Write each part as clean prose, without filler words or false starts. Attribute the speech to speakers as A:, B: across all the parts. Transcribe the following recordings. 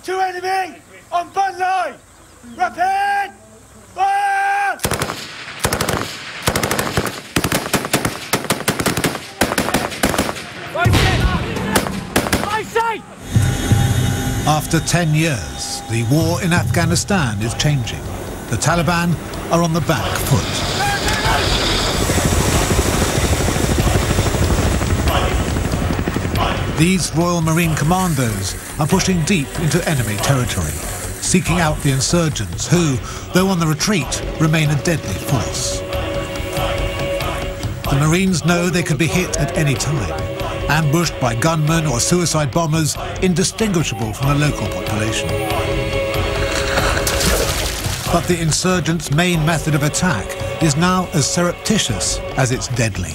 A: Two enemy on front line! Rapid! Fire!
B: After 10 years, the war in Afghanistan is changing. The Taliban are on the back foot. These Royal Marine Commandos are pushing deep into enemy territory, seeking out the insurgents who, though on the retreat, remain a deadly force. The Marines know they could be hit at any time, ambushed by gunmen or suicide bombers indistinguishable from the local population. But the insurgents' main method of attack is now as surreptitious as it's deadly.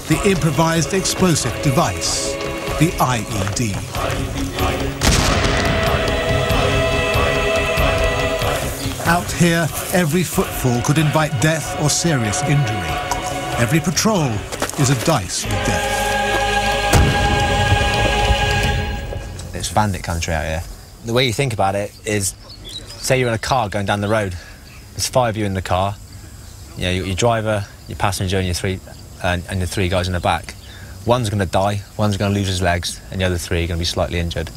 B: The improvised explosive device, the IED. Out here, every footfall could invite death or serious injury. Every patrol is a dice with death.
C: It's bandit country out here. The way you think about it is, say you're in a car going down the road. There's 5 of you in the car. You know, your driver, your passenger, and your three guys in the back. One's going to die, one's going to lose his legs, and the other 3 are going to be slightly injured.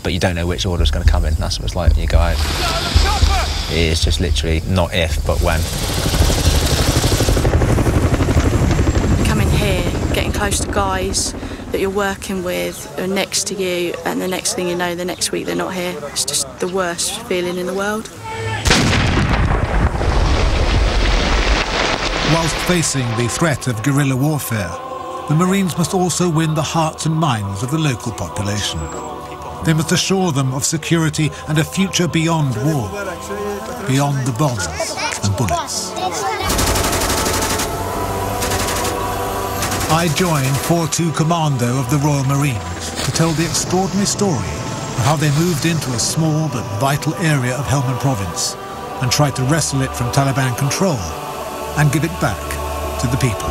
C: But you don't know which order is going to come in. That's what it's like when you go out. It is just literally not if, but when.
D: Coming here, getting close to guys that you're working with are next to you, and the next thing you know, the next week they're not here. It's just the worst feeling in the world.
B: Whilst facing the threat of guerrilla warfare, the Marines must also win the hearts and minds of the local population. They must assure them of security and a future beyond war, beyond the bombs and bullets. I joined 4-2 Commando of the Royal Marines to tell the extraordinary story of how they moved into a small but vital area of Helmand province and tried to wrestle it from Taliban control and give it back to the people.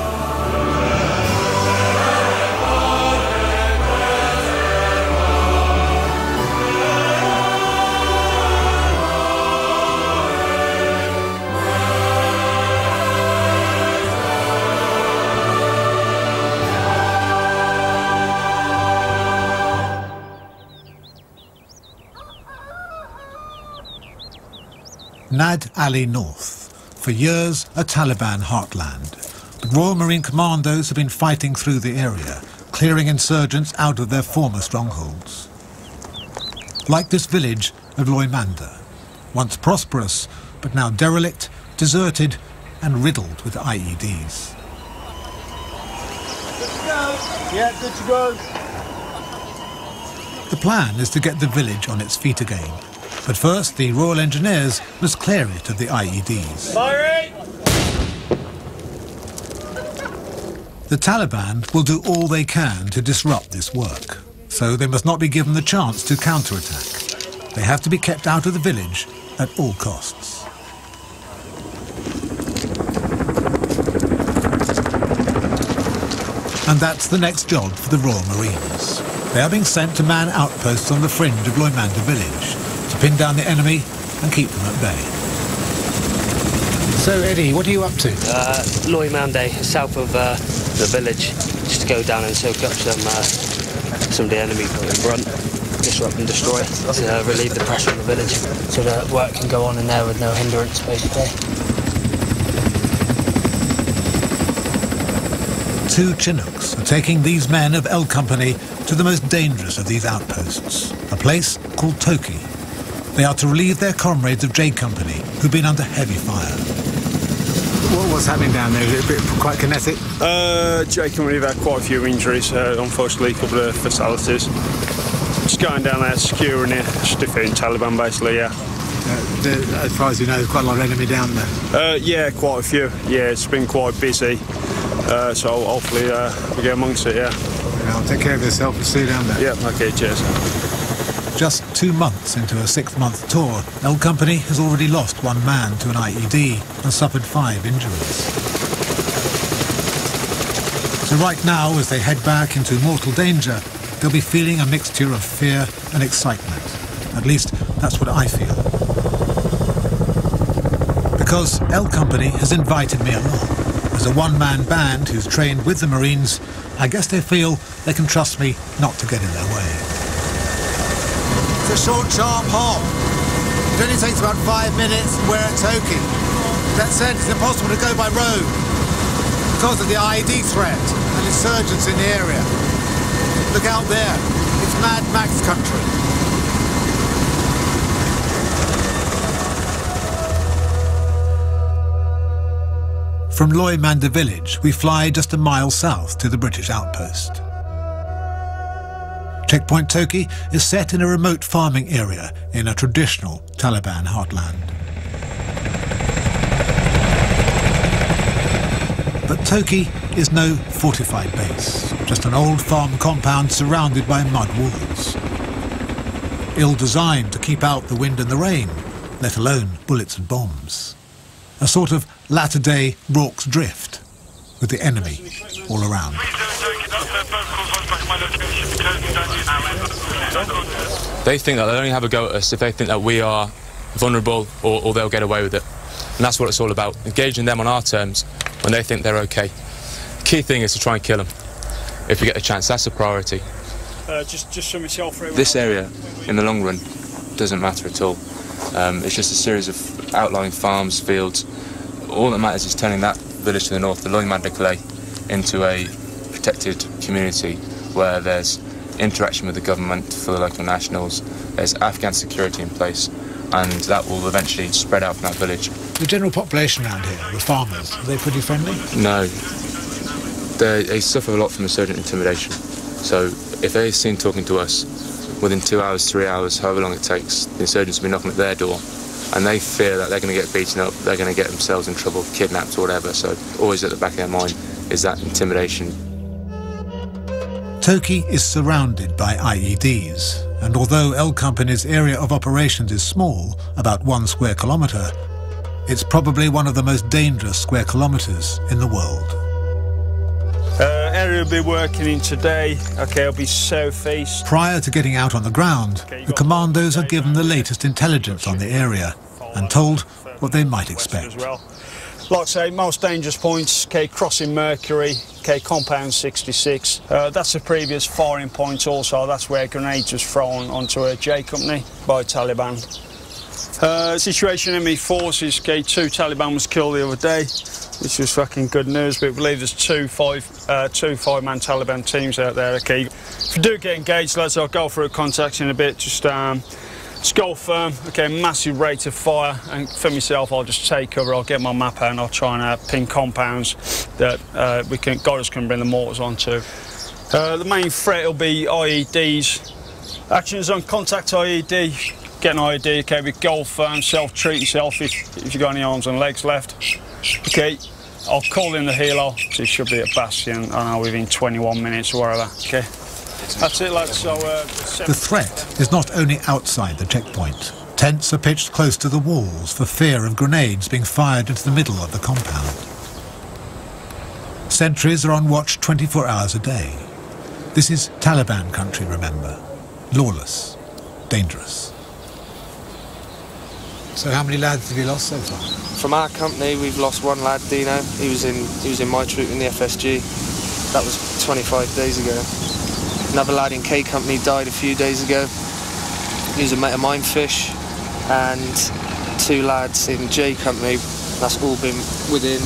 B: Nad Ali North, for years a Taliban heartland. The Royal Marine Commandos have been fighting through the area, clearing insurgents out of their former strongholds. Like this village of Loimanda, once prosperous, but now derelict, deserted and riddled with IEDs.
A: Good to go. Yeah, good to go.
B: The plan is to get the village on its feet again. But first, the Royal Engineers must clear it of the IEDs.
A: Firing!
B: The Taliban will do all they can to disrupt this work, so they must not be given the chance to counterattack. They have to be kept out of the village at all costs. And that's the next job for the Royal Marines. They are being sent to man outposts on the fringe of Loimanda village, to pin down the enemy and keep them at bay. So, Eddie, what are you up to?
E: Loimanda, south of the village, just to go down and soak up some of the enemy in front, disrupt and destroy, to relieve the pressure on the village, so that work can go on in there with no hindrance, basically.
B: 2 Chinooks are taking these men of L Company to the most dangerous of these outposts, a place called Toki. They are to relieve their comrades of J Company, who've been under heavy fire.
F: What's happening down there? Is it quite kinetic?
G: J Company have had quite a few injuries, unfortunately, a couple of fatalities. Just going down there, securing it, just defeating Taliban, basically, yeah.
F: As far as you know, there's quite a lot of enemy down there.
G: Yeah, quite a few. Yeah, it's been quite busy, so hopefully we get amongst it, yeah.
F: I'll take care of yourself and see you down there.
G: Yeah, okay, cheers.
B: Just 2 months into a 6-month tour, L Company has already lost 1 man to an IED and suffered 5 injuries. So right now, as they head back into mortal danger, they'll be feeling a mixture of fear and excitement. At least, that's what I feel. Because L Company has invited me along. As a one-man band who's trained with the Marines, I guess they feel they can trust me not to get in their way.
H: It's a short, sharp hop. It only takes about 5 minutes and we're at Toki. That said, it's impossible to go by road because of the IED threat and insurgents in the area. Look out there. It's Mad Max country.
B: From Loymanda village, we fly just a mile south to the British outpost. Checkpoint Toki is set in a remote farming area in a traditional Taliban heartland. But Toki is no fortified base, just an old farm compound surrounded by mud walls. Ill-designed to keep out the wind and the rain, let alone bullets and bombs. A sort of latter-day Rorke's Drift, with the enemy all around.
I: They think that they'll only have a go at us if they think that we are vulnerable or they'll get away with it. And that's what it's all about, engaging them on our terms when they think they're okay. The key thing is to try and kill them, if we get the chance. That's the priority.
G: Just for myself.
I: This area, in the long run, doesn't matter at all. It's just a series of outlying farms, fields. All that matters is turning that village to the north, the Loymanda Clay, into a protected community where there's interaction with the government for the local nationals, there's Afghan security in place, and that will eventually spread out from that village.
B: The general population around here, the farmers, are they pretty friendly?
I: No. They suffer a lot from insurgent intimidation. So if they're seen talking to us, within 2 hours, 3 hours, however long it takes, the insurgents will be knocking at their door, and they fear that they're going to get beaten up, they're going to get themselves in trouble, kidnapped or whatever, so always at the back of their mind is that intimidation.
B: Toki is surrounded by IEDs, and although L Company's area of operations is small, about 1 square kilometre, it's probably one of the most dangerous square kilometres in the world.
G: Area we'll be working in today, it'll be southeast.
B: Prior to getting out on the ground, the commandos are given the latest intelligence on the area and told what they might expect.
G: Like I say, most dangerous points, crossing Mercury, compound 66. That's the previous firing point also. That's where grenades was thrown onto a J Company by Taliban. Situation enemy forces, 2 Taliban was killed the other day, which was fucking good news, but we believe there's two five-man Taliban teams out there, If you do get engaged, lads, I'll go through contacts in a bit, just go firm, massive rate of fire, and for myself, I'll just take cover, I'll get my map out and I'll try and pin compounds that guys can bring the mortars onto. The main threat will be IEDs. Actions on contact IED. Get an IED, we go firm, self-treat yourself if you've got any arms and legs left. I'll call in the helo, so it should be at Bastion, I know, within 21 minutes or whatever, That's it, lads. So,
B: the threat is not only outside the checkpoint. Tents are pitched close to the walls for fear of grenades being fired into the middle of the compound. Sentries are on watch 24 hours a day. This is Taliban country, remember. Lawless, dangerous. So how many lads have you lost so far?
J: From our company, we've lost 1 lad, Dino. He was in my troop in the FSG. That was 25 days ago. Another lad in K Company died a few days ago. He was a mate of mine, Fish. And 2 lads in J Company. That's all been within,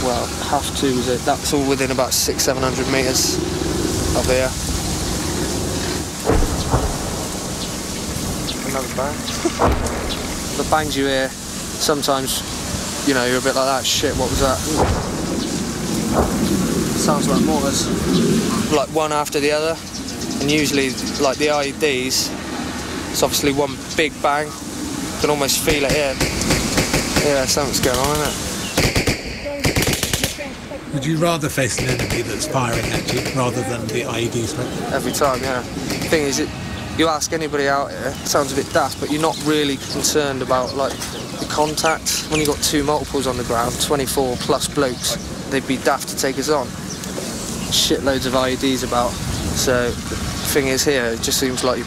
J: well, half 2 was it? That's all within about 600-700 metres of here. Another bang. The bangs you hear, sometimes, you're a bit like that, shit, what was that? Sounds like mortars. Like one after the other, and usually, like the IEDs, it's obviously one big bang. You can almost feel it here. Yeah, something's going on, isn't it?
B: Would you rather face an enemy that's firing at you rather than the IED threat?
J: Every time, yeah. The thing is, you ask anybody out here, it sounds a bit daft, but you're not really concerned about like the contact. When you've got 2 multiples on the ground, 24 plus blokes, they'd be daft to take us on. Shitloads of IEDs about. So the thing is here, it just seems like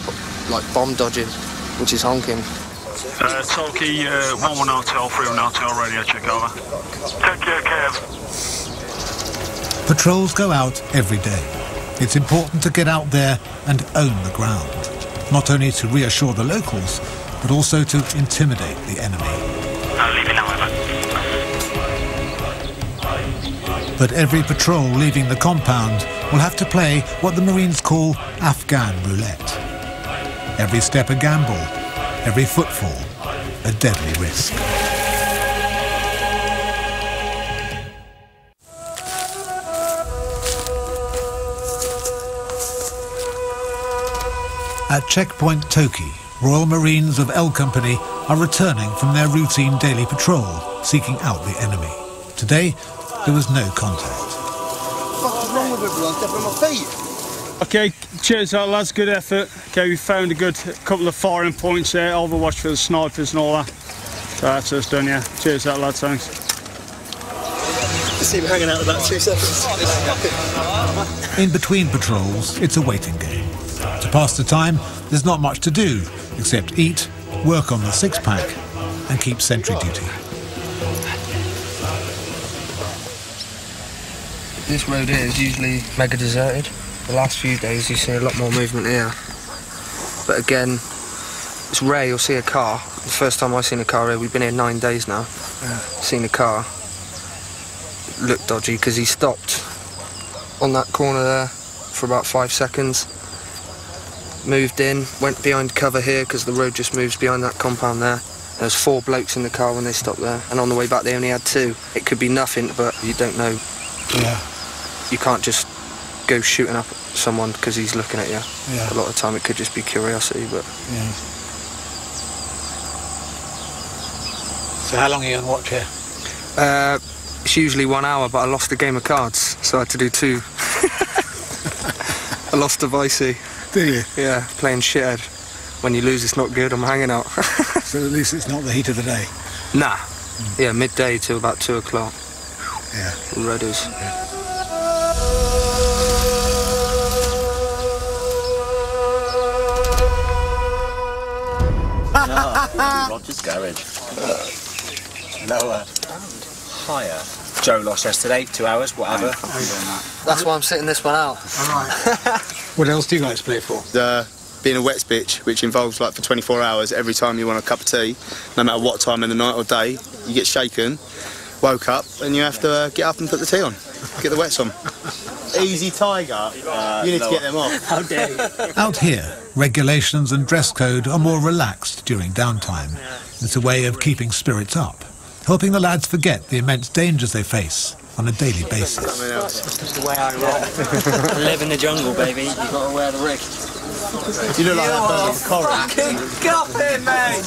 J: like bomb dodging, which is honking.
G: Talkie, 1-1 RTL, 3-1 RTL, radio check over. Take care, Kev.
B: Patrols go out every day. It's important to get out there and own the ground, not only to reassure the locals, but also to intimidate the enemy.
K: I'll leave it now, over.
B: But every patrol leaving the compound will have to play what the Marines call Afghan roulette. Every step a gamble, every footfall a deadly risk. At checkpoint Toki, Royal Marines of L Company are returning from their routine daily patrol, seeking out the enemy. Today, there was no contact.
H: What's wrong with everyone? Stepping on my feet.
G: Okay, cheers out, lads, good effort. Okay, we found a couple of firing points there, overwatch for the snipers and all that. So that's us done, yeah. Cheers out, lads, thanks.
H: You see me hanging out about 2 seconds.
B: In between patrols, it's a waiting game. To pass the time, there's not much to do, except eat, work on the six-pack, and keep sentry duty.
J: This road here is usually mega deserted. The last few days you see a lot more movement here. But again, it's rare you'll see a car. The first time I've seen a car here, we've been here 9 days now. Seen a car. Looked dodgy because he stopped on that corner there for about 5 seconds. Moved in, went behind cover here because the road just moves behind that compound there. There's 4 blokes in the car when they stopped there, and on the way back they only had 2. It could be nothing, but you don't know.
H: Yeah.
J: You can't just go shooting up someone because he's looking at you.
H: Yeah.
J: A lot of the time it could just be curiosity, but...
H: Yeah. So how long are you on watch here?
J: It's usually 1 hour, but I lost a game of cards, so I had to do 2. I lost to Vicey.
H: Do you?
J: Yeah, playing shithead. When you lose, it's not good. I'm hanging out.
H: So at least it's not the heat of the day.
J: Nah. Yeah, midday till about 2 o'clock.
H: Yeah.
J: Redders.
L: Roger's garage. Lower. Higher. Joe lost yesterday, 2 hours, whatever.
J: That's why I'm sitting this one out.
H: Alright. What else do you guys play for?
M: Being a wet bitch, which involves like for 24 hours, every time you want a cup of tea, no matter what time in the night or day, you get shaken, woke up, and you have to get up and put the tea on, get the wets on. Easy Tiger, you need to get them off.
L: How dare you?
B: Out here, regulations and dress code are more relaxed during downtime. It's a way of keeping spirits up, helping the lads forget the immense dangers they face on a daily basis.
E: That's the way I roll. I live in the jungle, baby. You've got to wear the rig.
M: You look like that bird with Corrie.
L: Fucking gupping, mate!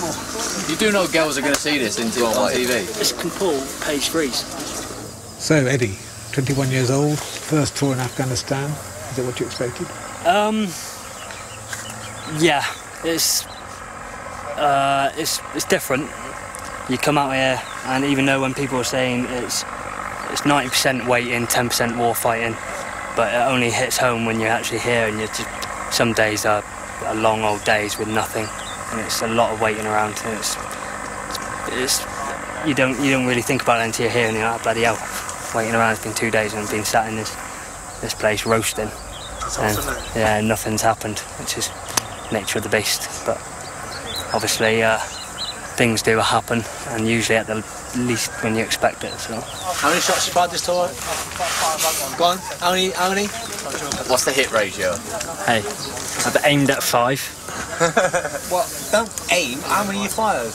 L: You do know girls are going to see this on TV?
E: This can pull page 3s.
H: So, Eddie, 21 years old, first tour in Afghanistan. Is it what you expected?
E: Yeah, it's different. You come out here, and even though when people are saying it's 90% waiting, 10% war fighting, but it only hits home when you're actually here, and you're just, some days are long old days with nothing, and it's a lot of waiting around. And it's you don't really think about it until you're here, and you're like, bloody hell, waiting around. It's been 2 days, and I've been sat in this place roasting, and yeah, nothing's happened, which is nature of the beast. But obviously, things do happen, and usually at the least when you expect it. So.
L: How many shots you fired this tour? Go on. How many? What's the hit ratio?
E: Hey, I've aimed at 5.
L: What? Don't aim. How many you fired?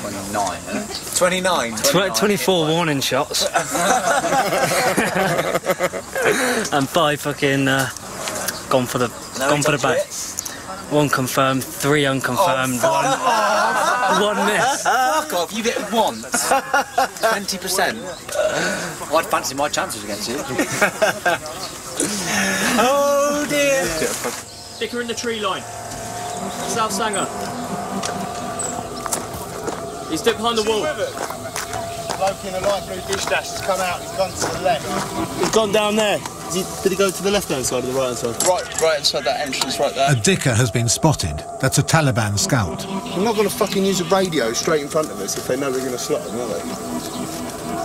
L: 29. 29.
E: 24 warning shots. And 5 fucking gone for the back. 1 confirmed, 3 unconfirmed, 1 miss.
L: Fuck off, you hit once. 20%. Well, I'd fancy my chances against you. Oh dear.
A: Stick her in the tree line. South Sanger. He's dipped behind the wall.
M: Bloke in a light blue dish dash has come out, he's gone to the left.
A: He's gone down there.
M: Did he go to the left-hand side or the right-hand side?
K: Right inside that entrance right there.
B: A Dicker has been spotted. That's a Taliban scout.
M: They're not going to fucking use a radio straight in front of us if they know we're going to slot them, are they?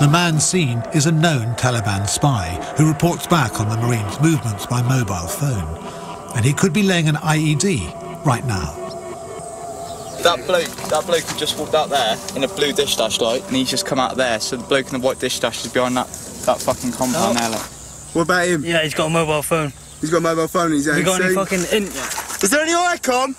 B: The man seen is a known Taliban spy who reports back on the Marines' movements by mobile phone. And he could be laying an IED right now.
K: That bloke who just walked out there in a blue dish dash light, and he's just come out there, so the bloke in the white dish dash is behind that fucking compound there. Like.
M: What about him?
E: Yeah, he's got a mobile phone.
M: He's got a mobile phone, he's
E: Have you got any fucking
M: Is there any ICOM?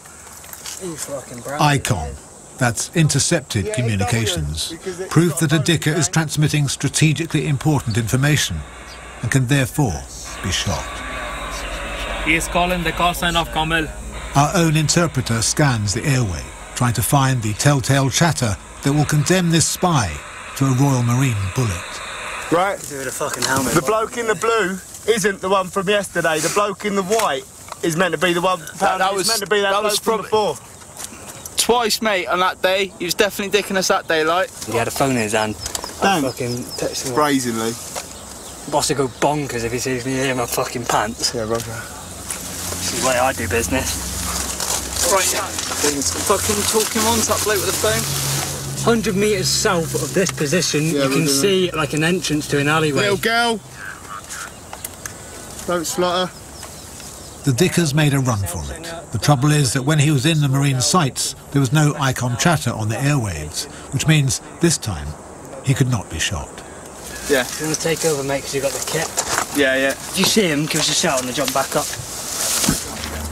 E: You fucking brown.
B: ICOM. That's intercepted communications. Proof that a Dicker is transmitting strategically important information and can therefore be shot.
A: He is calling the call sign of Kamil.
B: Our own interpreter scans the airway, trying to find the telltale chatter that will condemn this spy to a Royal Marine bullet.
M: Right.
E: With a fucking helmet.
M: The bloke in the blue isn't the one from yesterday. The bloke in the white is meant to be the one. That was meant to be that bloke from before.
K: Twice, mate, on that day. He was definitely dicking us that day, like.
E: He had a phone in his hand.
M: Damn.
E: Fucking texting.
M: Brazenly.
E: Boss will go bonkers if he sees me in my fucking pants.
M: Yeah, Roger.
E: This is the way I do business.
K: Right, fucking talking on to that bloke with the phone.
E: 100 metres south of this position, you can see like an entrance to an alleyway.
M: Little girl. Don't slaughter.
B: The Dickers made a run for it. The trouble is that when he was in the Marine sites, there was no ICOM chatter on the airwaves, which means this time he could not be shot.
K: Yeah.
E: You want to take over, mate, because you got the kit?
K: Yeah.
E: If you see him, give us a shout and they'll jump back up.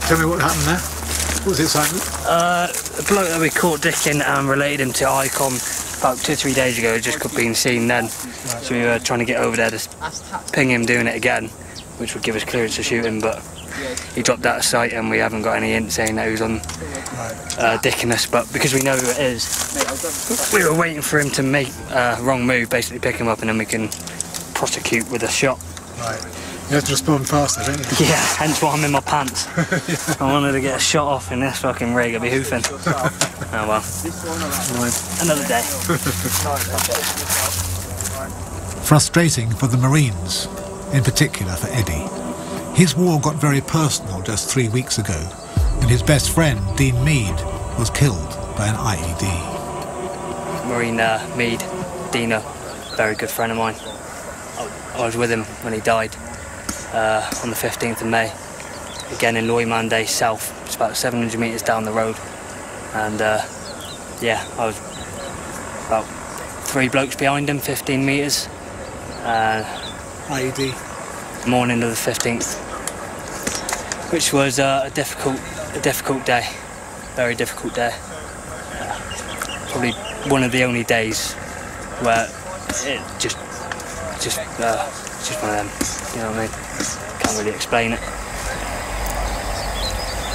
F: Tell me what happened there. What was it, Simon?
E: The bloke that we caught dicking and related him to ICOM about 2 or 3 days ago had just been seen then. So we were trying to get over there to ping him doing it again, which would give us clearance to shoot him, but he dropped out of sight and we haven't got any hint saying that he was on dicking us. But because we know who it is, we were waiting for him to make a wrong move, basically pick him up, and then we can prosecute with a shot.
F: Right. You have to respond faster, don't you?
E: Yeah, hence why I'm in my pants. I wanted to get a shot off in this fucking rig, I'd be hoofing. Oh well. Another day.
B: Frustrating for the Marines, in particular for Eddie. His war got very personal just 3 weeks ago, when his best friend, Dean Mead, was killed by an IED.
E: Marine Mead, Dina, very good friend of mine. I was with him when he died. On the 15th of May, again in Lima South. It's about 700 metres down the road, and yeah, I was about 3 blokes behind him, 15 metres.
F: IED.
E: Morning of the 15th, which was a difficult day, very difficult day. Probably one of the only days where it just one of them. You know what I mean? Can't really explain it.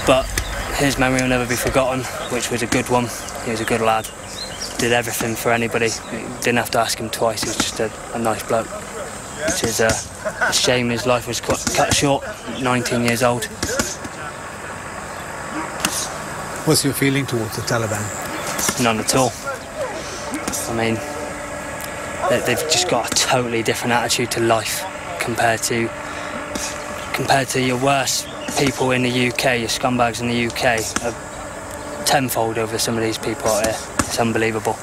E: But his memory will never be forgotten, which was a good one. He was a good lad. Did everything for anybody. Didn't have to ask him twice. He was just a nice bloke. Which is a shame his life was cut short, 19 years old.
F: What's your feeling towards the Taliban?
E: None at all. I mean, they've just got a totally different attitude to life compared to your worst people in the UK, your scumbags in the UK, are tenfold over some of these people out here. It's unbelievable,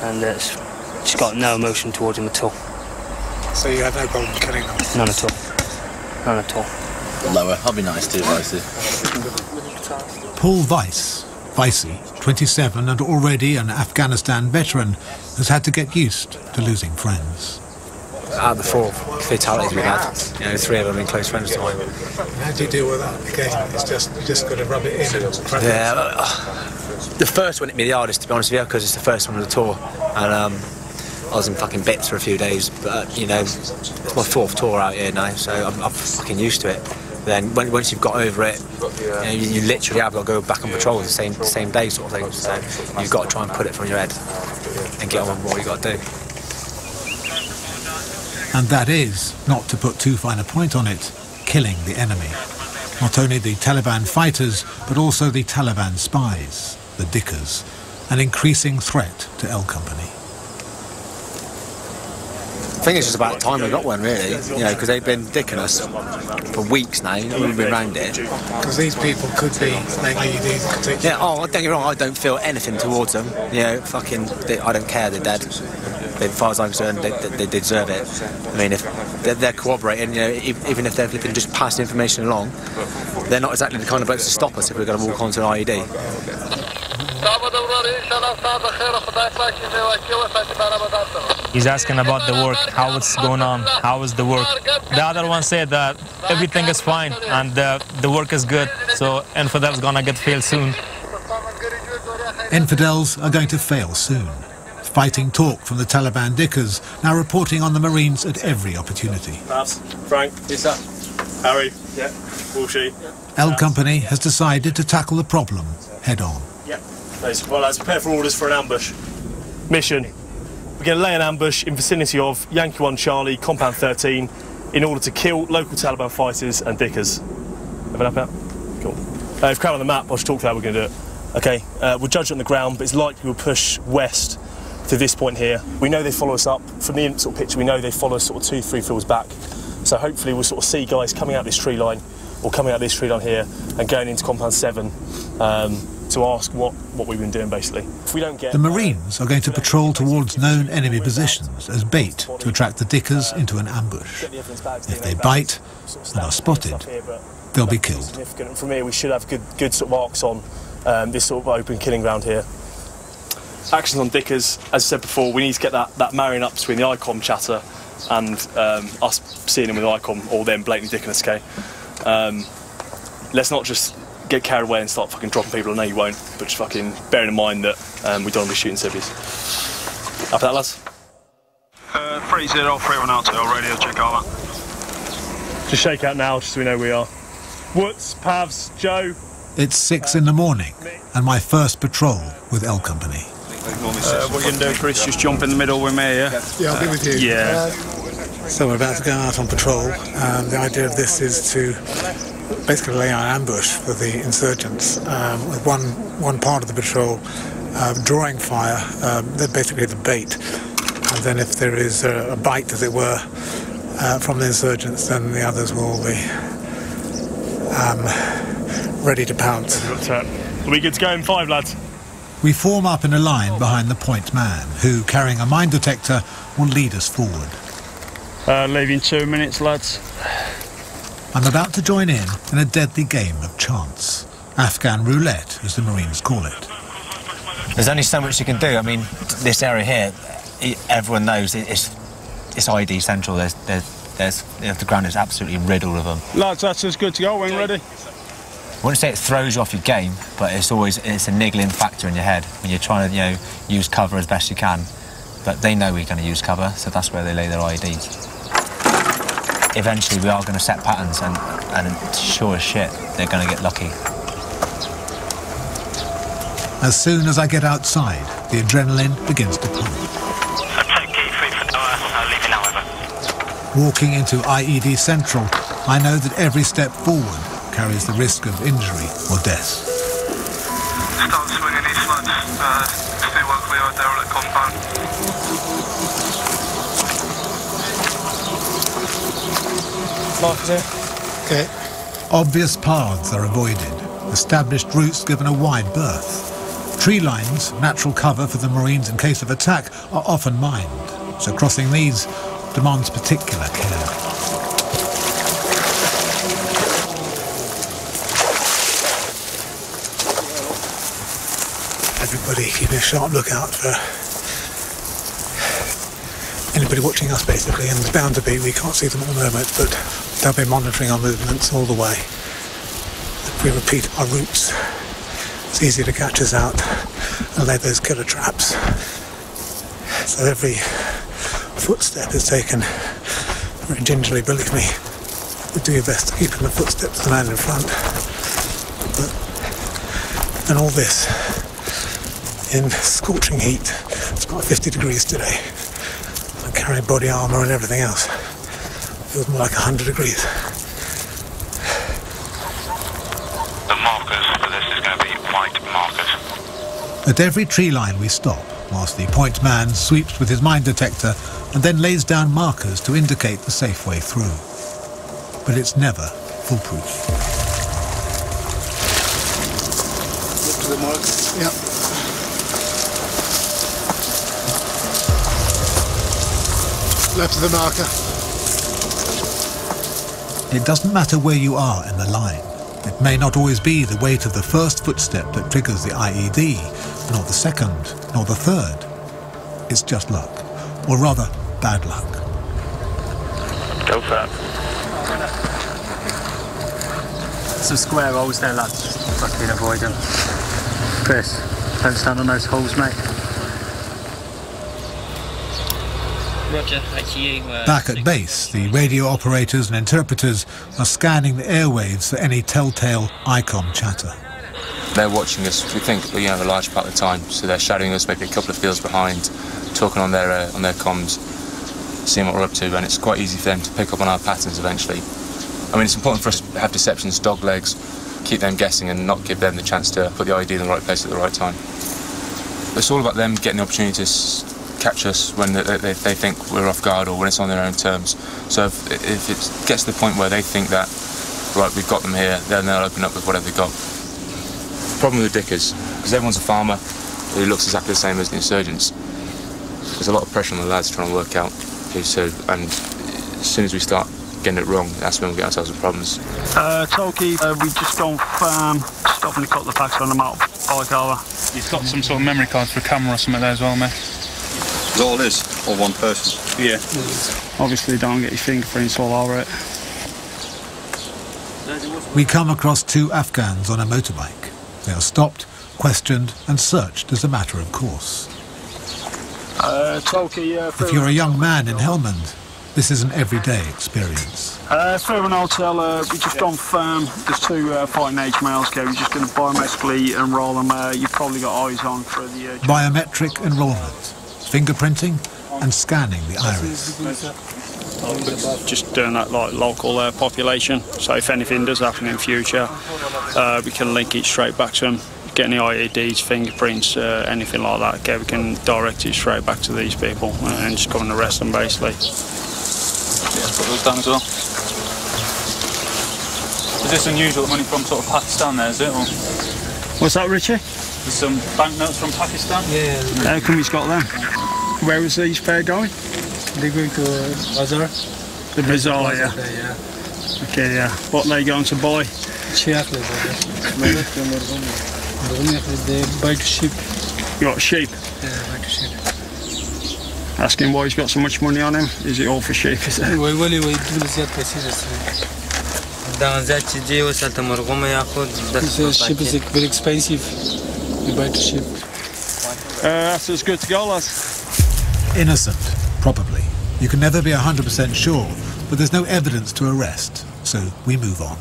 E: and it's just got no emotion towards them at all.
F: So you had no problem killing them?
E: None at all. None at all.
L: Lower. I'll be nice too, Vicey.
B: Paul Vicey, 27 and already an Afghanistan veteran, has had to get used to losing friends.
C: Out of the 4 fatalities we've had, 3 of them have been close friends to mine.
F: How do you deal with that? Again, it's just you just got to rub it in and crack it.
C: Yeah, the first one hit me the hardest, to be honest with you, because it's the first one of the tour, and I was in fucking bits for a few days. But it's my 4th tour out here now, so I'm fucking used to it. Then once you've got over it, you literally have got to go back on patrol the same day, sort of thing. So you've got to try and put it from your head and get on with what you got to do.
B: And that is, not to put too fine a point on it, killing the enemy. Not only the Taliban fighters, but also the Taliban spies, the Dickers, an increasing threat to L Company.
C: I think it's just about time we got one, really, you know, because they've been dicking us for weeks now, you know, we've been around it.
F: Because these people could be making IEDs and could take...
C: Yeah, oh, don't get me wrong, I don't feel anything towards them, you know, I don't care, they're dead. As far as I'm concerned, they deserve it. I mean, if they're cooperating, you know, even if they're flipping just passing information along, they're not exactly the kind of blokes to stop us if we're going to walk onto an IED.
N: He's asking about the work, how it's going on, how is the work. The other one said that everything is fine and the work is good, so infidels gonna get failed soon.
B: Infidels are going to fail soon. Fighting talk from the Taliban dickers, now reporting on the Marines at every opportunity.
O: Babs, Frank, yes sir. Harry, yeah. Walshy.
B: L Company has decided to tackle the problem head on.
O: Yeah. Well, lads, prepare for orders for an ambush. Mission. We're going to lay an ambush in vicinity of Yankee 1 Charlie, Compound 13, in order to kill local Taliban fighters and dickers. Have an up out? Cool. If crowd on the map, I'll just talk to how we're going to do it. Okay, we'll judge it on the ground, but it's likely we'll push west to this point here. We know they follow us up. From the sort of picture, we know they follow us sort of 2-3 fields back. So hopefully we'll sort of see guys coming out this tree line, or coming out this tree line here, and going into Compound 7 to ask what we've been doing, basically. If we don't get...
B: The Marines are going to patrol towards known enemy positions as bait to attract the dickers into an ambush. If they bite and are spotted, they'll be killed.
O: From here, we should have good sort of arcs on this sort of open killing ground here. Actions on dickers, as I said before, we need to get that marrying up between the ICOM chatter and us seeing them with the ICOM, or them blatantly dicking us, okay? Let's not just get carried away and start fucking dropping people. I know you won't, but just fucking bearing in mind that we don't want to be shooting civvies. After that, lads?
G: 3031 out to our radio, check over.
O: Just shake out now, just so we know we are. Woods, Pavs, Joe.
B: It's 6 in the morning, and my first patrol with L Company.
G: What you can do, Chris, just jump in the middle with me, yeah?
F: Yeah, I'll be with you.
G: Yeah.
F: So we're about to go out on patrol. The idea of this is to basically lay an ambush for the insurgents with one part of the patrol drawing fire. They're basically the bait. And then if there is a bite, as it were, from the insurgents, then the others will be ready to pounce.
O: Are we good to go in 5, lads?
B: We form up in a line behind the point man, who, carrying a mine detector, will lead us forward.
G: Leaving 2 minutes, lads.
B: I'm about to join in a deadly game of chance. Afghan roulette, as the Marines call it.
C: There's only so much you can do. I mean, this area here, everyone knows it's ID central. The ground is absolutely riddled of them.
G: Lads, that's as good to go when ready.
C: I wouldn't say it throws you off your game, but it's a niggling factor in your head when you're trying to, you know, use cover as best you can. But they know we're going to use cover, so that's where they lay their IEDs. Eventually, we are going to set patterns, and sure as shit, they're going to get lucky.
B: As soon as I get outside, the adrenaline begins to pump. Walking into IED Central, I know that every step forward carries the risk of injury or death.
P: Start swinging east, lads. Stay well clear of derelict compound.
O: Mark there.
B: Okay. Obvious paths are avoided. Established routes given a wide berth. Tree lines, natural cover for the Marines in case of attack, are often mined, so crossing these demands particular care.
F: Everybody keeping a sharp lookout for anybody watching us, basically, and there's bound to be. We can't see them at the moment, but they'll be monitoring our movements all the way. If we repeat our routes, it's easy to catch us out and lay those killer traps. So every footstep is taken very gingerly, believe me. You do your best to keep in the footsteps of the man in front. But, and all this in scorching heat. It's about 50 degrees today. I'm carrying body armour and everything else. It feels more like 100 degrees.
P: The markers for this is going to be white markers.
B: At every tree line we stop, whilst the point man sweeps with his mine detector and then lays down markers to indicate the safe way through. But it's never foolproof.
F: Look to the mark. Yep. Left of the marker.
B: It doesn't matter where you are in the line. It may not always be the weight of the first footstep that triggers the IED, nor the second, nor the third. It's just luck, or rather, bad luck.
Q: Go for it.
R: Some square holes there, lads. Just fucking avoid them. Chris, don't stand on those holes, mate.
Q: Roger, that's you.
B: Back at base, the radio operators and interpreters are scanning the airwaves for any telltale ICOM chatter.
I: They're watching us, we think, a large part of the time, so they're shadowing us maybe a couple of fields behind, talking on their comms, seeing what we're up to, and it's quite easy for them to pick up on our patterns eventually. I mean, it's important for us to have deceptions, dog legs, keep them guessing and not give them the chance to put the ID in the right place at the right time. It's all about them getting the opportunity to catch us when they think we're off guard or when it's on their own terms. So if it gets to the point where they think that, right, we've got them here, then they'll open up with whatever they've got. Problem with the Dickers, because everyone's a farmer who looks exactly the same as the insurgents. There's a lot of pressure on the lads trying to work out who's who, and as soon as we start getting it wrong, that's when we get ourselves in problems.
G: Tolkien, we've just gone firm, stopping to cut the packs on the motorbike over.
S: You've got some sort of memory card for a camera or something there as well, mate.
T: Is all this, or one person?
G: Yeah. Obviously don't get your fingerprints all over it.
B: We come across two Afghans on a motorbike. They are stopped, questioned and searched as a matter of course. If you're a young man in Helmand, this is an everyday experience.
G: Fairman Hotel, we've just gone firm. There's two fighting age males here. We're just going to biometrically enrol them. You've probably got eyes on for the...
B: Biometric enrolment, fingerprinting and scanning the iris.
G: Just doing that like local population. So if anything does happen in future, we can link it straight back to them. Get any IEDs, fingerprints, anything like that. Okay, we can direct it straight back to these people and just go and arrest them basically.
T: Yeah, let's put those down as well. Is this unusual money from sort of Pakistan there, is it? Or?
G: What's that, Richie?
T: There's some banknotes from Pakistan?
G: Yeah. How come he's got them? Where was these pair going?
R: They're going to Bazaar.
G: The bazaar, yeah. Okay, yeah. What are they going to buy?
R: They buy sheep.
G: You got sheep?
R: Yeah, buy sheep.
G: Asking why he's got so much money on him. Is it all for sheep? Is it?
R: Sheep is very expensive. We buy sheep.
G: That's as good to go, lads.
B: Innocent, probably. You can never be 100% sure, but there's no evidence to arrest, so we move on.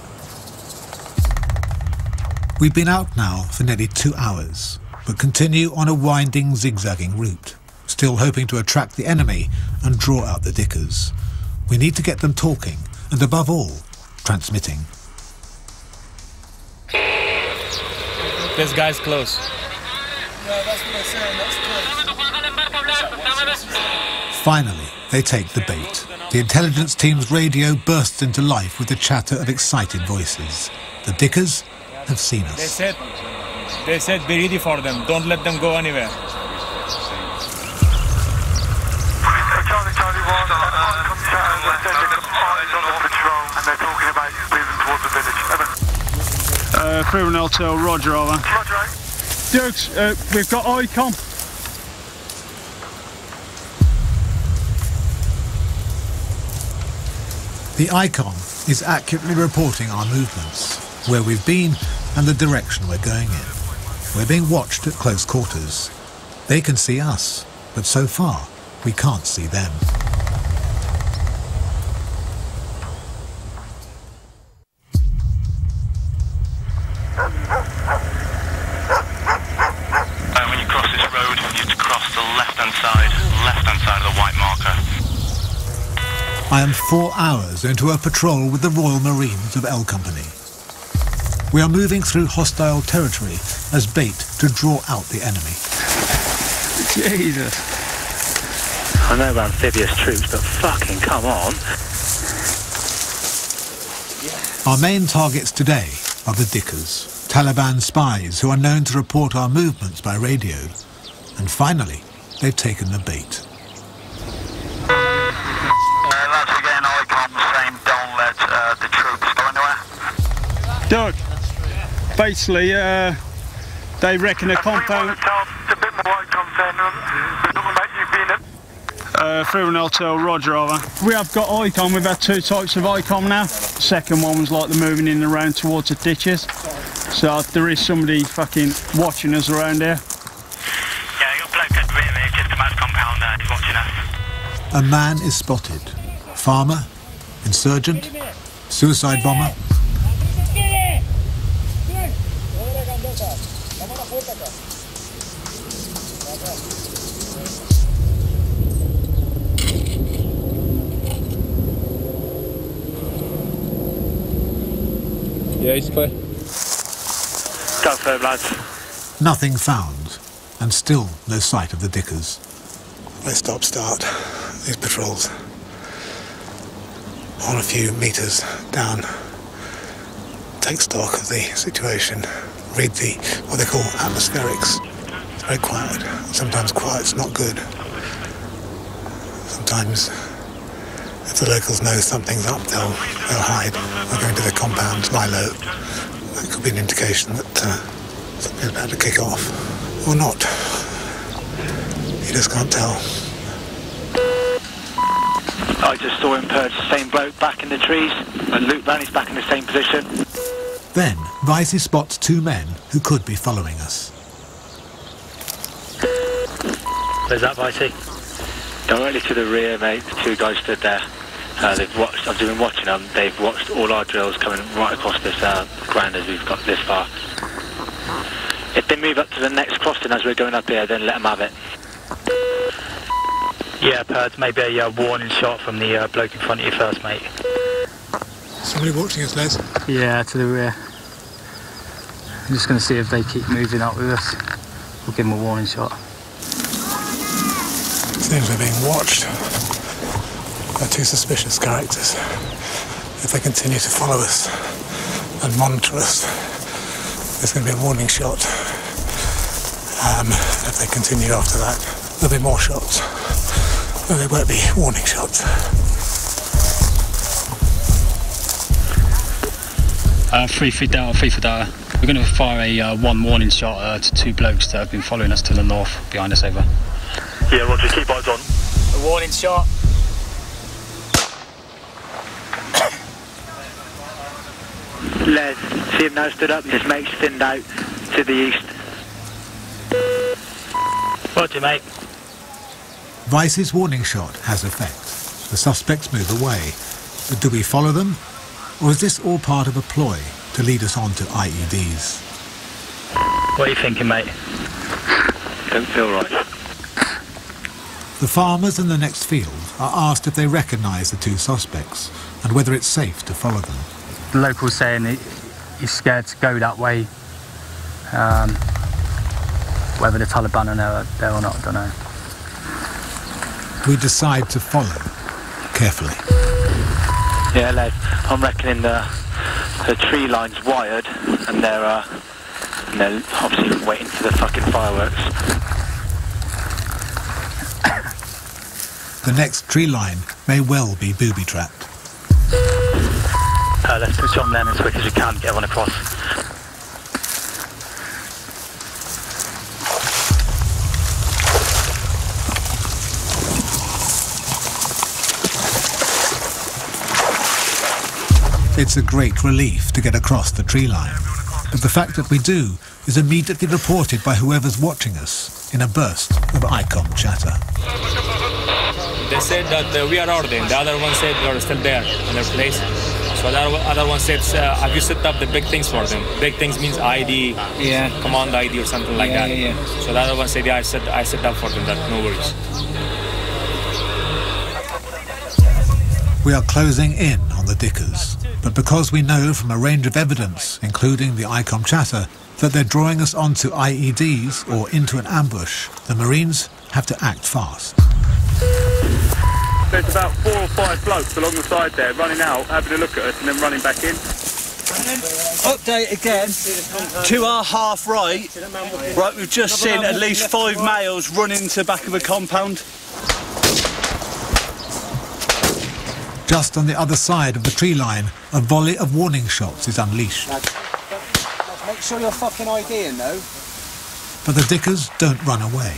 B: We've been out now for nearly 2 hours, but continue on a winding, zigzagging route, still hoping to attract the enemy and draw out the Dickers. We need to get them talking, and above all, transmitting.
S: This guy's close.
R: Yeah, that's what I'm saying, that's close.
B: Finally, they take the bait. The intelligence team's radio bursts into life with the chatter of excited voices. The Dickers have seen us.
S: They said be ready for them. Don't let them go anywhere.
P: Charlie 1, on patrol, and they're talking about moving towards the village.
G: Fairman Hotel, Roger, over.
P: Roger.
G: Dukes, we've got ICOM.
B: The ICOM is accurately reporting our movements, where we've been and the direction we're going in. We're being watched at close quarters. They can see us, but so far we can't see them.
P: When you cross this road, you have to cross the left-hand side of the white marker.
B: I am 4 hours into a patrol with the Royal Marines of L Company. We are moving through hostile territory as bait to draw out the enemy.
R: Jesus. I know about amphibious troops, but fucking come on.
B: Our main targets today are the Dickers, Taliban spies who are known to report our movements by radio. And finally, they've taken the bait.
P: Lads, again, ICOM saying don't let the troops go anywhere.
G: Doug, basically, they reckon a compound... Through an hotel, Roger, over. We have got ICOM, we've had two types of ICOM now. The second one was like the moving in and around towards the ditches. So there is somebody fucking watching us around here.
P: Yeah, you're bloke at the rear, mate, just about compound there, he's watching us.
B: A man is spotted. Farmer, insurgent, suicide bomber.
T: Yeah, he's clear.
R: Confirm, lads.
B: Nothing found, and still no sight of the Dickers.
F: They stop-start these patrols on a few metres down, take stock of the situation, read what they call atmospherics. It's very quiet. Sometimes quiet's not good. Sometimes if the locals know something's up, they'll hide. They'll go into their compounds, lie low. That could be an indication that something's about to kick off. Or not. You just can't tell.
R: I just saw him perch the same bloke back in the trees, and loop round, he's back in the same position.
B: Then, Vicey spots two men who could be following us.
R: Where's that, Vicey? Directly to the rear, mate. The two guys stood there. They've watched. I've been watching them. They've watched all our drills coming right across this ground as we've got this far. If they move up to the next crossing as we're going up here, then let them have it. Yeah, Purds, maybe a warning shot from the bloke in front of you first, mate.
F: Somebody watching us, Les?
R: Yeah, to the rear. I'm just going to see if they keep moving up with us. We'll give them a warning shot.
F: Seems we're being watched by two suspicious characters. If they continue to follow us and monitor us, there's going to be a warning shot. If they continue after that, there'll be more shots. But they won't be warning shots.
R: 3 feet down, 3 foot down. We're going to fire a one warning shot to two blokes that have been following us to the north, behind us, over.
N: Yeah, Roger, keep eyes on.
L: A warning shot.
R: Les, see him now stood up, his mate's thinned out to the east.
L: Roger, mate.
B: Vicey's warning shot has effect. The suspects move away. But do we follow them? Or is this all part of a ploy to lead us on to IEDs?
R: What are you thinking, mate? Don't feel right.
B: The farmers in the next field are asked if they recognise the two suspects and whether it's safe to follow them.
R: The local's saying he's scared to go that way. Whether the Taliban are there or not, I don't know.
B: We decide to follow, carefully.
R: Yeah, Les, I'm reckoning the tree line's wired and they're obviously waiting for the fucking fireworks.
B: The next tree line may well be booby-trapped.
R: Let's push on then as quick as we can, get one across.
B: It's a great relief to get across the tree line, but the fact that we do is immediately reported by whoever's watching us in a burst of ICOM chatter.
N: They said that we are ordering. The other one said we are still there in their place. So the other one said, have you set up the big things for them? Big things means ID, command ID or something like that. Yeah. So the other one said, yeah, I set up for them that, no worries.
B: We are closing in on the Dickers, but because we know from a range of evidence, including the ICOM chatter, that they're drawing us onto IEDs or into an ambush, The Marines have to act fast.
T: There's about 4 or 5 blokes along the side there running out, having a look at us and then running back in.
U: Update again, to our half right, we've just seen at least 5 males run into the back of a compound.
B: Just on the other side of the tree line, a volley of warning shots is unleashed.
L: Make sure you're fucking IDing though.
B: But the Dickers don't run away.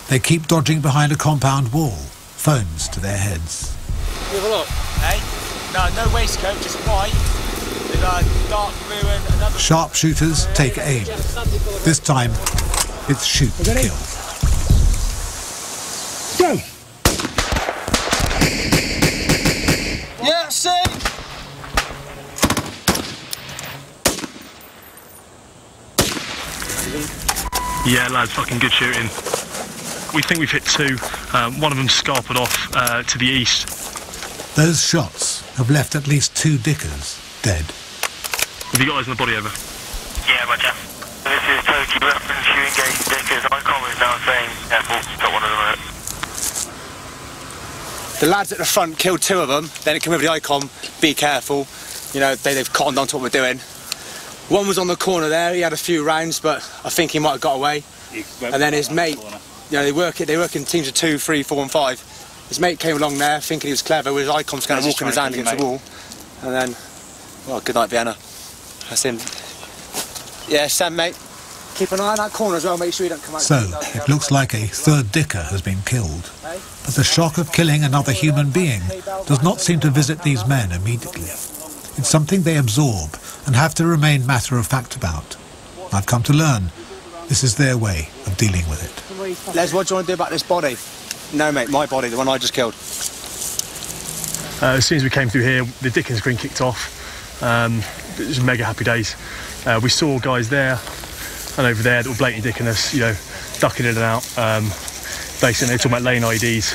B: They keep dodging behind a compound wall, phones to their heads.
L: Have a look. Hey? No waistcoat, just white. With a dark blue and another...
B: Sharpshooters take aim. This time, it's shoot to kill.
U: Go! Yeah, see?
O: Yeah, lads, fucking good shooting. We think we've hit 2. One of them scarpered off to the east.
B: Those shots have left at least 2 Dickers dead.
O: Have you got eyes on the body, over?
P: Yeah, roger. This is Turkey reference, you engage Dickers. ICOM is now saying careful, got one of them out.
L: The lads at the front killed 2 of them, then it came over the ICOM, be careful. You know, they've cottoned on to what we're doing. One was on the corner there, he had a few rounds, but I think he might have got away. And then his mate, you know, they work in teams of 2, 3, 4 and 5. His mate came along there thinking he was clever with his ICOM scanner walking his hand against the wall. And then, well, good night, Vienna. That's him. Yeah, Sam, mate. Keep an eye on that corner as well, make sure you don't come out.
B: So, it looks like a 3rd Dicker has been killed. But the shock of killing another human being does not seem to visit these men immediately. It's something they absorb and have to remain matter-of-fact about. I've come to learn this is their way of dealing with it.
L: Les, what do you want to do about this body? No, mate, my body, the one I just killed.
O: As soon as we came through here, the Dickens green kicked off. It was mega happy days. We saw guys there and over there that were blatantly dicking us, you know, ducking in and out. Basically, they're talking about laying IEDs.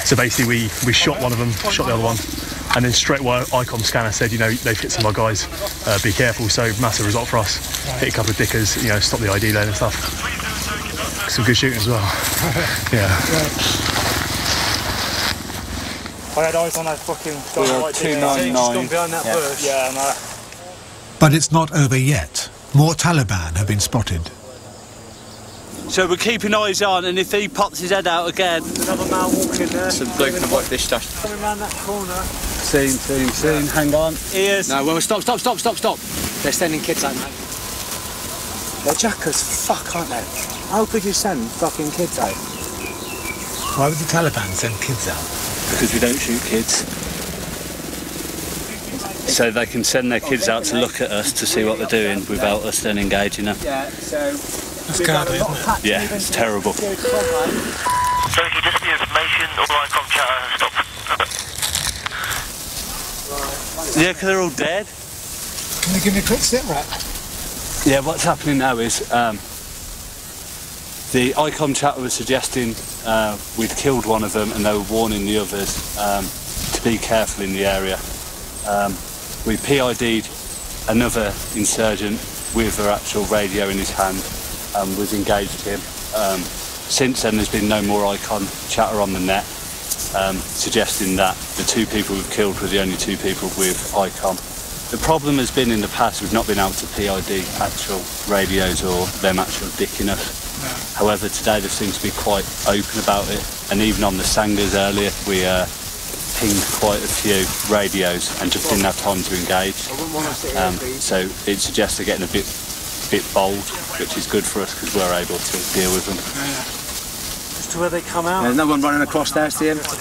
O: So basically, we shot one of them, shot the other one, and then straight away, ICOM scanner said, you know, they've hit some of our guys. Be careful. So massive result for us. Hit a couple of Dickers, you know, stop the ID lane and stuff. Some good shooting as well. Yeah.
T: I had eyes on that fucking
U: We are 299.
T: Gone behind that bush. Yeah, no.
B: But it's not over yet. More Taliban have been spotted.
U: So we're keeping eyes on, and if he pops his head out again...
T: Another man walking there.
K: Some bloke in a white dish dash.
T: Coming round that corner.
U: Seen, hang on. He is.
L: No, well, stop. They're sending kids out, man. They're jackers, fuck, aren't they? How could you send fucking kids out?
F: Why would the Taliban send kids out?
T: Because we don't shoot kids. So they can send their kids out to look at us to see what they're doing without us then engaging them.
L: Yeah, so...
F: That's cowardly, isn't it?
T: Yeah, it's terrible.
P: So if you just the information, all ICOM chatter, stop.
T: Yeah, because they're all dead.
F: Can you give me a quick sit rep?
T: Yeah, what's happening now is the ICOM chatter was suggesting we'd killed one of them and they were warning the others to be careful in the area. We PID'd another insurgent with an actual radio in his hand and was engaged him. Since then there's been no more ICOM chatter on the net suggesting that the 2 people we've killed were the only 2 people with ICOM. The problem has been in the past we've not been able to PID actual radios or them actual dicking us. However, today they seem to be quite open about it, and even on the Sangas earlier we pinged quite a few radios and just didn't have time to engage. So it suggests they're getting a bit bold, which is good for us because we're able to deal with them.
U: As to where they come out.
L: There's no one running across there, see him?
U: But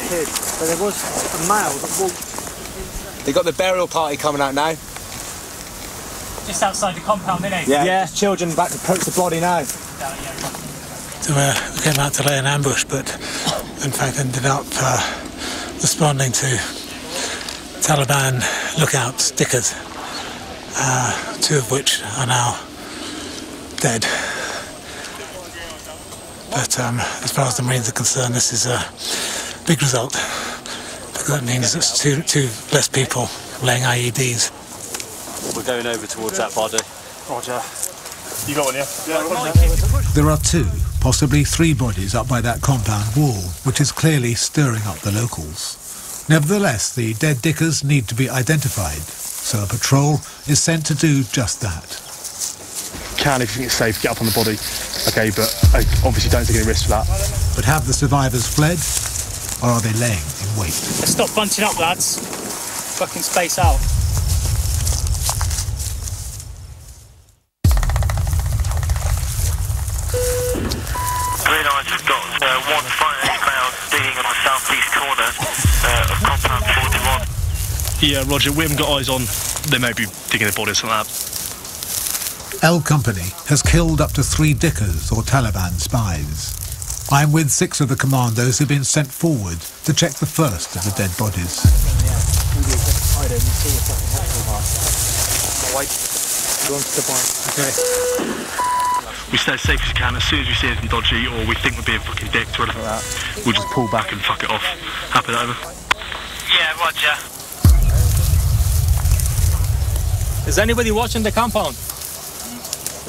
U: there was a male that walked.
L: They got the burial party coming out now.
Q: Just outside the compound, innit?
L: Yeah. Children about to approach the body now.
F: So we came out to lay an ambush, but in fact ended up responding to Taliban lookout stickers, 2 of which are now dead. But as far as the Marines are concerned, this is a big result, because that means it's two less people laying IEDs.
T: We're going over towards that body.
O: Roger. You got one, yeah?
B: There are 2 possibly 3 bodies up by that compound wall, which is clearly stirring up the locals. Nevertheless, the dead dickers need to be identified, so a patrol is sent to do just that.
O: If you think it's safe, get up on the body. Okay, but obviously don't take any risks for that.
B: But have the survivors fled, or are they laying in wait?
Q: Stop bunching up, lads. Fucking space out.
P: Realise we've got one fighter male digging on the southeast corner of compound 41.
O: Yeah, Roger, we haven't got eyes on. They may be digging their bodies or something like that.
B: L Company has killed up to 3 dickers or Taliban spies. I'm with 6 of the commandos who've been sent forward to check the first of the dead bodies.
O: We stay as safe as we can. As soon as we see anything dodgy or we think we're being fucking dicked or anything like that, we'll just pull back and fuck it off. Happy that over?
P: Yeah, Roger.
N: Is anybody watching the compound?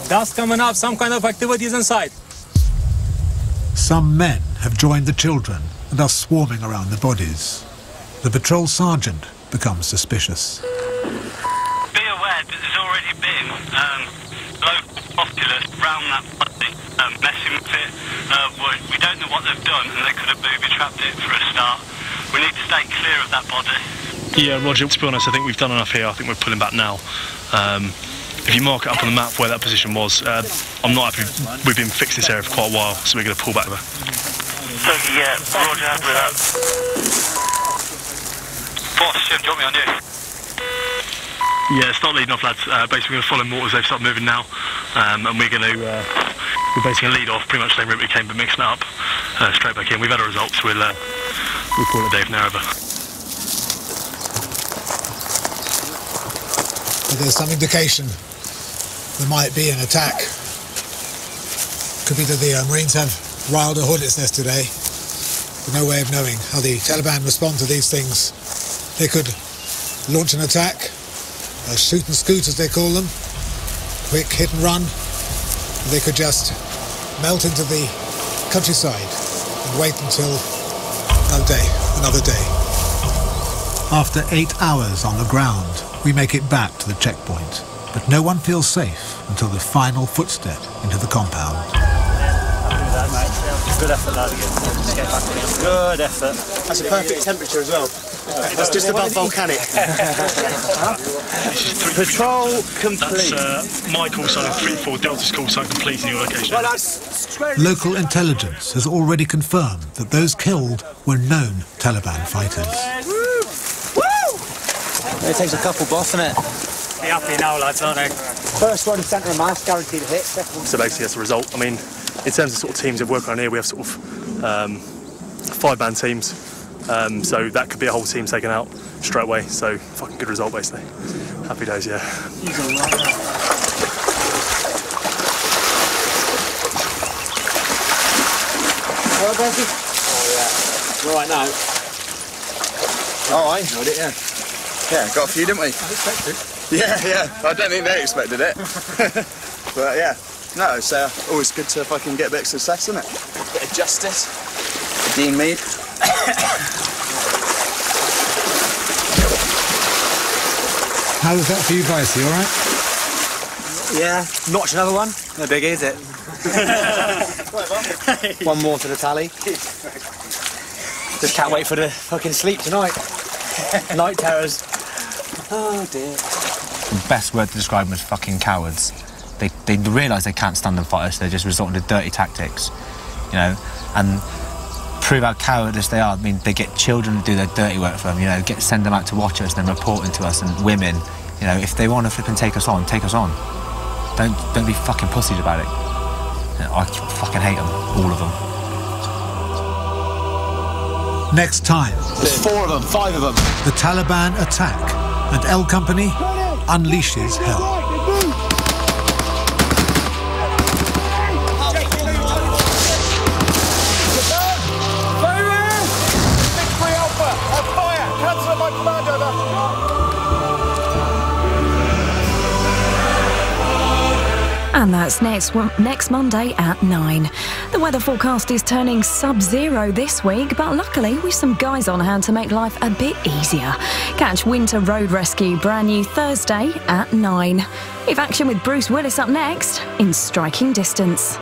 N: Dust coming up, some kind of activities inside.
B: Some men have joined the children and are swarming around the bodies. The patrol sergeant becomes suspicious.
P: Be aware that there's already been local populace around that body messing with it. We don't know what they've done and they could have booby-trapped it for a start. We need to stay clear of that body.
O: Yeah, Roger, to be honest, I think we've done enough here. I think we're pulling back now. If you mark it up on the map where that position was, I'm not happy. We've been fixing this area for quite a while, so we're going to pull back there.
P: So, yeah, Roger, happy with that. Boss, Jim, do you want me on you?
O: Yeah, start leading off, lads. Basically, we're going to follow mortars. They've started moving now, and we're going to we're basically going to lead off pretty much the same route we came, but mixing it up straight back in. We've had our results. We'll call it a day from now over.
H: There's some indication there might be an attack. Could be that the Marines have riled a hornet's nest today. There's no way of knowing how the Taliban respond to these things. They could launch an attack, shoot and scoot as they call them, quick hit and run. They could just melt into the countryside and wait until another day.
B: After 8 hours on the ground, we make it back to the checkpoint, but no one feels safe until the final footstep into the compound.
Q: Good effort, lad. Good effort.
L: That's a perfect temperature as well. That's just above volcanic.
Q: Patrol complete.
O: That's my call sign 3-4, Delta's call sign complete in your location.
B: Local intelligence has already confirmed that those killed were known Taliban fighters.
C: It takes a couple, boss, isn't it?
Q: Be happy now, lads, aren't they?
L: First one, centre of mass, guaranteed a hit.
O: So basically, that's a result. I mean, in terms of sort of teams that work around here, we have sort of 5-man teams. So that could be a whole team taken out straight away. So fucking good result, basically. Happy days, yeah.
Q: He's all right.
L: Oh, yeah. Right now.
K: Oh, I enjoyed it, yeah. Yeah, got a few, didn't we?
L: Unexpected.
K: Yeah. I don't think they expected it. But yeah, no, it's always good to fucking get a bit of success, isn't it? A bit of justice. Dean Mead.
H: How was that for you guys? You all right?
L: Yeah, notch another one. No big, is it? One more to the tally. Just can't wait for the fucking sleep tonight. Night terrors. Oh dear.
C: The best word to describe them is fucking cowards. They realise they can't stand and fight us, they're just resorting to dirty tactics, you know, and prove how cowardice they are. I mean, they get children to do their dirty work for them, you know, send them out to watch us, then reporting to us, and women, you know, if they want to flip and take us on, take us on. Don't be fucking pussies about it. You know, I fucking hate them, all of them.
B: Next time,
L: there's 4 of them, 5 of them.
B: The Taliban attack, and L Company unleashes hell.
D: And that That's next Monday at 9. The weather forecast is turning sub-zero this week, but luckily with some guys on hand to make life a bit easier. Catch Winter Road Rescue brand new Thursday at 9. We've action with Bruce Willis up next in Striking Distance.